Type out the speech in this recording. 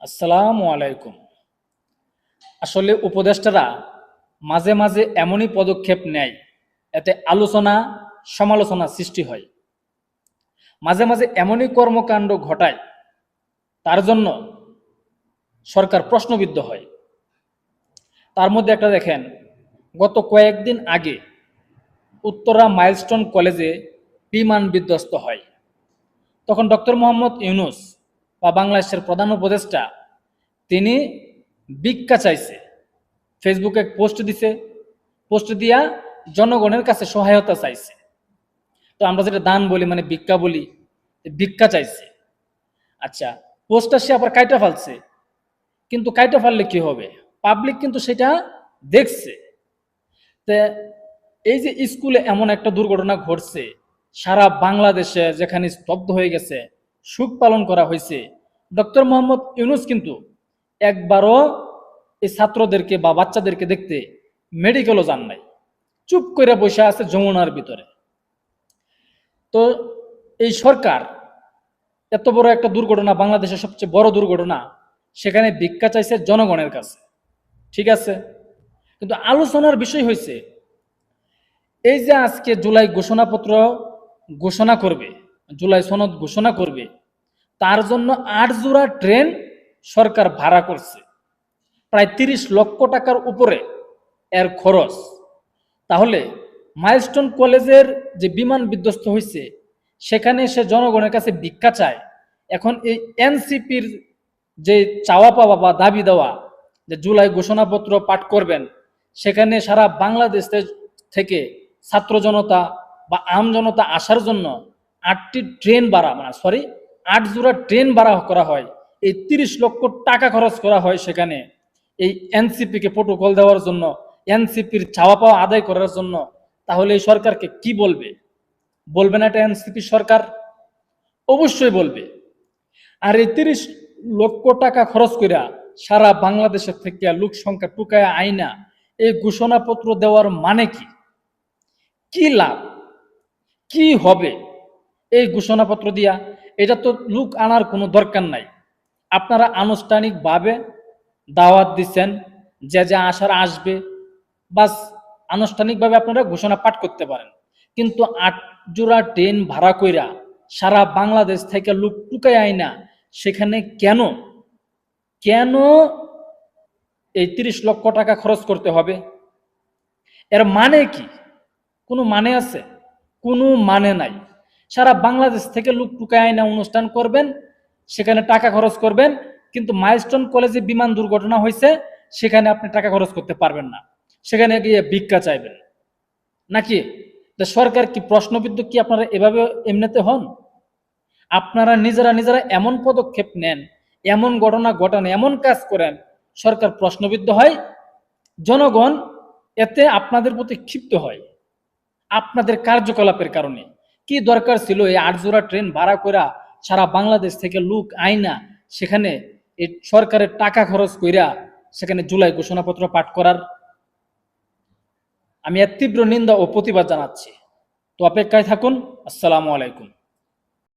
আসসালামু আলাইকুম। আসলে উপদেষ্টারা মাঝে মাঝে এমনই পদক্ষেপ নেয়, এতে আলোচনা সমালোচনা সৃষ্টি হয়। মাঝে মাঝে এমনই কর্মকাণ্ড ঘটায়, তার জন্য সরকার প্রশ্নবিদ্ধ হয়। তার মধ্যে একটা দেখেন, গত কয়েকদিন আগে উত্তরা মাইলস্টোন কলেজে বিমান বিধ্বস্ত হয়। তখন ডক্টর মোহাম্মদ ইউনূস বা বাংলাদেশের প্রধান উপদেষ্টা তিনি ভিক্ষা চাইছে, ফেসবুকে পোস্ট দিছে, পোস্ট দিয়া জনগণের কাছে সহায়তা চাইছে। তো আমরা যেটা দান বলি, মানে ভিক্ষা বলি, ভিক্ষা চাইছে। আচ্ছা, পোস্টটা সে আবার কাইটা ফেলছে, কিন্তু কাইটা ফেললে কি হবে, পাবলিক কিন্তু সেটা দেখছে। তে এই যে স্কুলে এমন একটা দুর্ঘটনা ঘটছে, সারা বাংলাদেশে যেখানে স্তব্ধ হয়ে গেছে, শোক পালন করা হয়েছে, ডক্টর মোহাম্মদ ইউনূস কিন্তু একবারও এই ছাত্রদেরকে বা বাচ্চাদেরকে দেখতে মেডিকেলও যান নাই, চুপ করে বসে আছে যমুনার ভিতরে। তো এই সরকার এত বড় একটা দুর্ঘটনা, বাংলাদেশের সবচেয়ে বড় দুর্ঘটনা, সেখানে ভিক্ষা চাইছে জনগণের কাছে। ঠিক আছে, কিন্তু আলোচনার বিষয় হয়েছে এই যে আজকে জুলাই ঘোষণাপত্র ঘোষণা করবে, জুলাই সনদ ঘোষণা করবে, তার জন্য ৮ জোড়া ট্রেন সরকার ভাড়া করছে, প্রায় ৩০ লক্ষ টাকার উপরে এর খরচ। তাহলে মাইলস্টোন কলেজের যে বিমান বিধ্বস্ত হয়েছে, সেখানে সে জনগণের কাছে ভিক্ষা চায়। এখন এই এনসিপির যে চাওয়া পাওয়া বা দাবি দেওয়া, যে জুলাই ঘোষণাপত্র পাঠ করবেন, সেখানে সারা বাংলাদেশ থেকে ছাত্র জনতা বা আম জনতা আসার জন্য ৮টি ট্রেন ভাড়া, মানে সরি ৮ জোড়া ট্রেন ভাড়া করা হয়, এই ৩০ লক্ষ টাকা খরচ করা হয় সেখানে এই এনসিপিকে প্রোটোকল দেওয়ার জন্য, এনসিপির চাওয়া পাওয়া আদায় করার জন্য। তাহলে এই সরকারকে কি বলবে? বলবে না এটা এনসিপি সরকার? অবশ্যই বলবে। আর এই ৩০ লক্ষ টাকা খরচ কইরা সারা বাংলাদেশের থেকে লোক সংখ্যা টুকায় আইনা এই ঘোষণাপত্র দেওয়ার মানে কি? কি লাভ, কি হবে এই ঘোষণাপত্র দিয়া? এটা তো লোক আনার কোনো দরকার নাই। আপনারা আনুষ্ঠানিকভাবে দাওয়াত দিচ্ছেন, যে যে আসার আসবে, বাস আনুষ্ঠানিকভাবে আপনারা ঘোষণা পাঠ করতে পারেন। কিন্তু ৮ জোড়া ট্রেন ভাড়া কইরা সারা বাংলাদেশ থেকে লোক টুকাই আইনা সেখানে কেন কেন এই ৩০ লক্ষ টাকা খরচ করতে হবে? এর মানে কি? কোনো মানে আছে? কোনো মানে নাই। সারা বাংলাদেশ থেকে লোক টুকায় আইনা অনুষ্ঠান করবেন, সেখানে টাকা খরচ করবেন, কিন্তু মাইলস্টোন কলেজে বিমান দুর্ঘটনা হয়েছে, সেখানে আপনি টাকা খরচ করতে পারবেন না, সেখানে গিয়ে ভিক্ষা চাইবেন নাকি? সরকার কি প্রশ্নবিদ্ধ? কি আপনারা এভাবে এমনিতে হন? আপনারা নিজেরা নিজেরা এমন পদক্ষেপ নেন, এমন ঘটনা ঘটান, এমন কাজ করেন, সরকার প্রশ্নবিদ্ধ হয়, জনগণ এতে আপনাদের প্রতি ক্ষিপ্ত হয় আপনাদের কার্যকলাপের কারণে। কি দরকার ছিল এই ৮ জোড়া ট্রেন ভাড়া কইরা সারা বাংলাদেশ থেকে লোক আইনা সেখানে এই সরকারের টাকা খরচ কইরা সেখানে জুলাই ঘোষণাপত্র পাঠ করার? আমি এর তীব্র নিন্দা ও প্রতিবাদ জানাচ্ছি। তো অপেক্ষায় থাকুন। আসসালামু আলাইকুম।